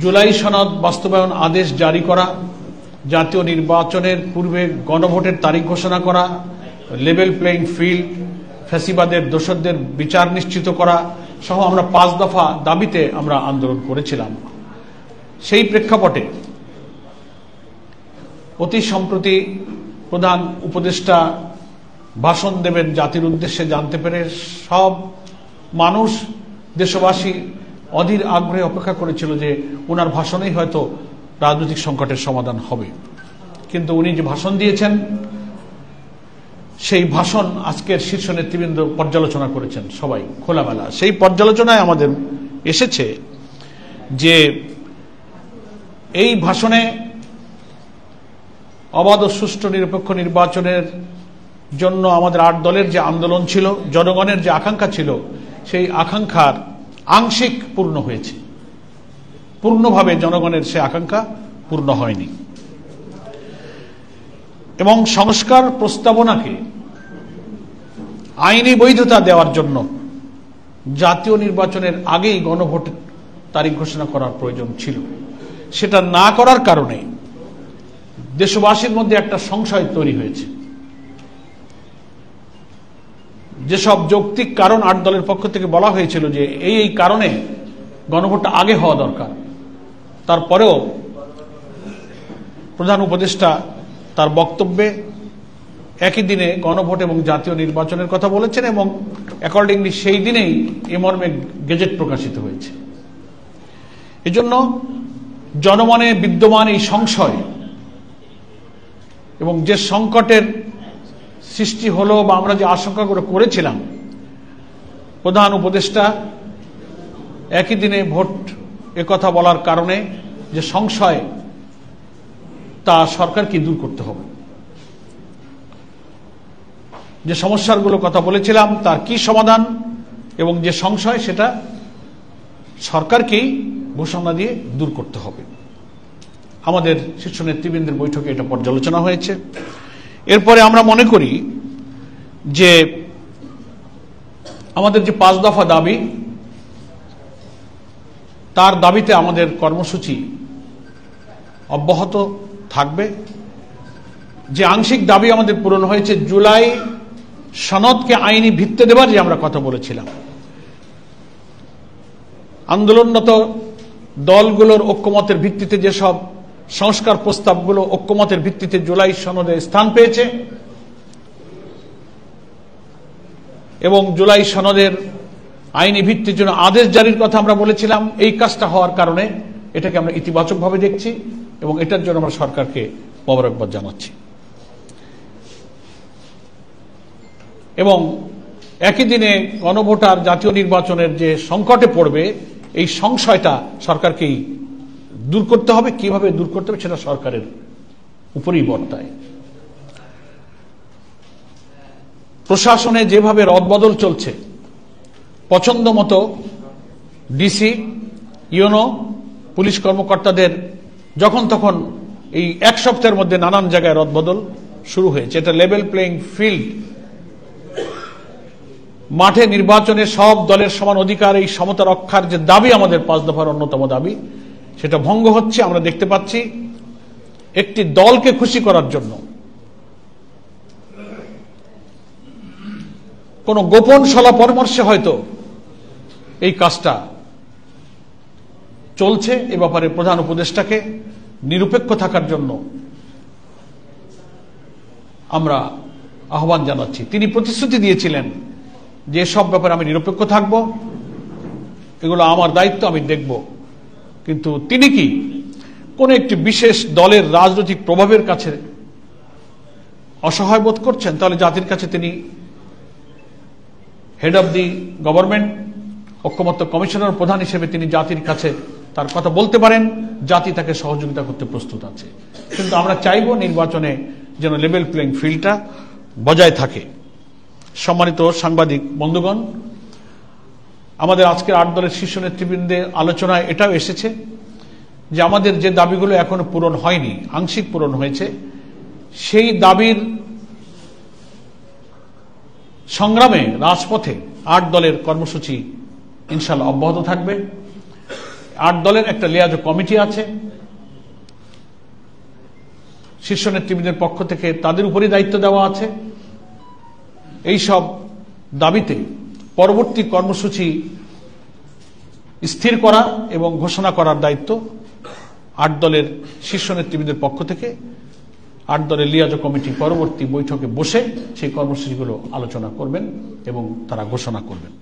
জুলাই সনদ বাস্তবায়ন আদেশ জারি করা, জাতীয় নির্বাচনের পূর্বে গণভোটের তারিখ ঘোষণা করা, লেভেল প্লেইং ফিল্ড, ফ্যাসিবাদের দোষরদের বিচার নিশ্চিত করা সহ আমরা 5 দফা দাবিতে আমরা আন্দোলন করেছিলাম। সেই প্রেক্ষাপটে অতি সম্প্রতি প্রধান উপদেষ্টা ভাষণ দেবেন জাতির উদ্দেশ্যে জানতে পেরে সব মানুষ, দেশবাসী অধীর আগ্রহে অপেক্ষা করেছিল যে ওনার ভাষণেই হয়তো রাজনৈতিক সংকটের সমাধান হবে। কিন্তু উনি যে ভাষণ দিয়েছেন সেই ভাষণ আজকের শীর্ষ নেতৃবৃন্দ পর্যালোচনা করেছেন সবাই খোলামেলা। সেই পর্যালোচনায় আমাদের এসেছে যে এই ভাষণে অবাধ ও সুষ্ঠু নিরপেক্ষ নির্বাচনের জন্য আমাদের 8 দলের যে আন্দোলন ছিল, জনগণের যে আকাঙ্ক্ষা ছিল, সেই আকাঙ্ক্ষার আংশিক পূর্ণ হয়েছে, পূর্ণভাবে জনগণের সে আকাঙ্ক্ষা পূর্ণ হয়নি। এবং সংস্কার প্রস্তাবনাকে আইনি বৈধতা দেওয়ার জন্য জাতীয় নির্বাচনের আগেই গণভোটের তারিখ ঘোষণা করার প্রয়োজন ছিল। সেটা না করার কারণে দেশবাসীর মধ্যে একটা সংশয় তৈরি হয়েছে। যেসব যৌক্তিক কারণ 8 দলের পক্ষ থেকে বলা হয়েছিল যে এই কারণে গণভোটটা আগে হওয়া দরকার, তারপরেও প্রধান উপদেষ্টা তার বক্তব্যে একই দিনে গণভোট এবং জাতীয় নির্বাচনের কথা বলেছেন এবং অ্যাকর্ডিংলি সেই দিনেই এ মর্মে গেজেট প্রকাশিত হয়েছে। এজন্য জনমনে বিদ্যমান এই সংশয় এবং যে সংকটের সৃষ্টি হলো বা আমরা যে আশঙ্কাগুলো করেছিলাম, প্রধান উপদেষ্টা একই দিনে ভোট একথা বলার কারণে যে সংশয়, তা সরকারকে দূর করতে হবে। যে সমস্যাগুলো কথা বলেছিলাম তার কি সমাধান এবং যে সংশয়, সেটা সরকারকেই ঘোষণা দিয়ে দূর করতে হবে। আমাদের শীর্ষ নেতৃবৃন্দের বৈঠকে এটা পর্যালোচনা হয়েছে। এরপরে আমরা মনে করি যে আমাদের যে 5 দফা দাবি, তার দাবিতে আমাদের কর্মসূচি অব্যাহত থাকবে। যে আংশিক দাবি আমাদের পূরণ হয়েছে, জুলাই সনদকে আইনি ভিত্তি দেবার যে আমরা কথা বলেছিলাম, আন্দোলনরত দলগুলোর ঐক্যমতের ভিত্তিতে যেসব সংস্কার প্রস্তাবগুলো ঐক্যমতের ভিত্তিতে জুলাই সনদে স্থান পেয়েছে এবং জুলাই সনদের আইনি ভিত্তির জন্য আদেশ জারির কথা আমরা বলেছিলাম, এই কাজটা হওয়ার কারণে এটাকে আমরা ইতিবাচকভাবে দেখছি এবং এটার জন্য আমরা সরকারকে মোবারকবাদ জানাচ্ছি। এবং একই দিনে গণভোটার জাতীয় নির্বাচনের যে সংকটে পড়বে, এই সংশয়টা সরকারকেই দূর করতে হবে। কিভাবে দূর করতে হবে সেটা সরকারের উপরেই বর্তায়। প্রশাসনে যেভাবে রদবদল চলছে, পছন্দ মতো ডিসি, ইউনো, পুলিশ কর্মকর্তাদের যখন তখন এই 1 সপ্তাহের মধ্যে নানান জায়গায় রদবদল শুরু হয়েছে। এটা লেভেল প্লেইং ফিল্ড, মাঠে নির্বাচনে সব দলের সমান অধিকার, এই সমতা রক্ষার যে দাবি আমাদের 5 দফার অন্যতম দাবি, সেটা ভঙ্গ হচ্ছে। আমরা দেখতে পাচ্ছি একটি দলকে খুশি করার জন্য কোন গোপন সলা পরামর্শে হয়তো এই কাজটা চলছে। এ ব্যাপারে প্রধান উপদেষ্টাকে নিরপেক্ষ থাকার জন্য আমরা আহ্বান জানাচ্ছি। তিনি প্রতিশ্রুতি দিয়েছিলেন যে সব ব্যাপারে আমি নিরপেক্ষ থাকব, এগুলো আমার দায়িত্ব, আমি দেখব। কিন্তু তিনি কি কোন একটি বিশেষ দলের রাজনৈতিক প্রভাবের কাছে অসহায় বোধ করছেন? তাহলে জাতির কাছে তিনি হেড অব দি গভর্নমেন্ট, ঐক্যমত্য কমিশনার প্রধান হিসেবে তিনি জাতির কাছে তার কথা বলতে পারেন, জাতি তাকে সহযোগিতা করতে প্রস্তুত আছে। কিন্তু আমরা চাইব নির্বাচনে যেন লেভেল প্লেইং ফিল্ডটা বজায় থাকে। সম্মানিত সাংবাদিক বন্ধুগণ, আমাদের আজকের 8 দলের শীর্ষ নেতৃবৃন্দের আলোচনায় এটাও এসেছে যে আমাদের যে দাবিগুলো এখনো পূরণ হয়নি, আংশিক পূরণ হয়েছে, সেই দাবির সংগ্রামে রাজপথে 8 দলের কর্মসূচি ইনশাআল্লাহ অব্যাহত থাকবে। 8 দলের একটা লিয়াজো কমিটি আছে, শীর্ষ নেতৃবৃন্দের পক্ষ থেকে তাদের উপরই দায়িত্ব দেওয়া আছে। এই সব দাবিতে পরবর্তী কর্মসূচি স্থির করা এবং ঘোষণা করার দায়িত্ব 8 দলের শীর্ষ নেতৃবৃন্দের পক্ষ থেকে 8 দলের লিয়াজো কমিটি পরবর্তী বৈঠকে বসে সেই কর্মসূচিগুলো আলোচনা করবেন এবং তারা ঘোষণা করবেন।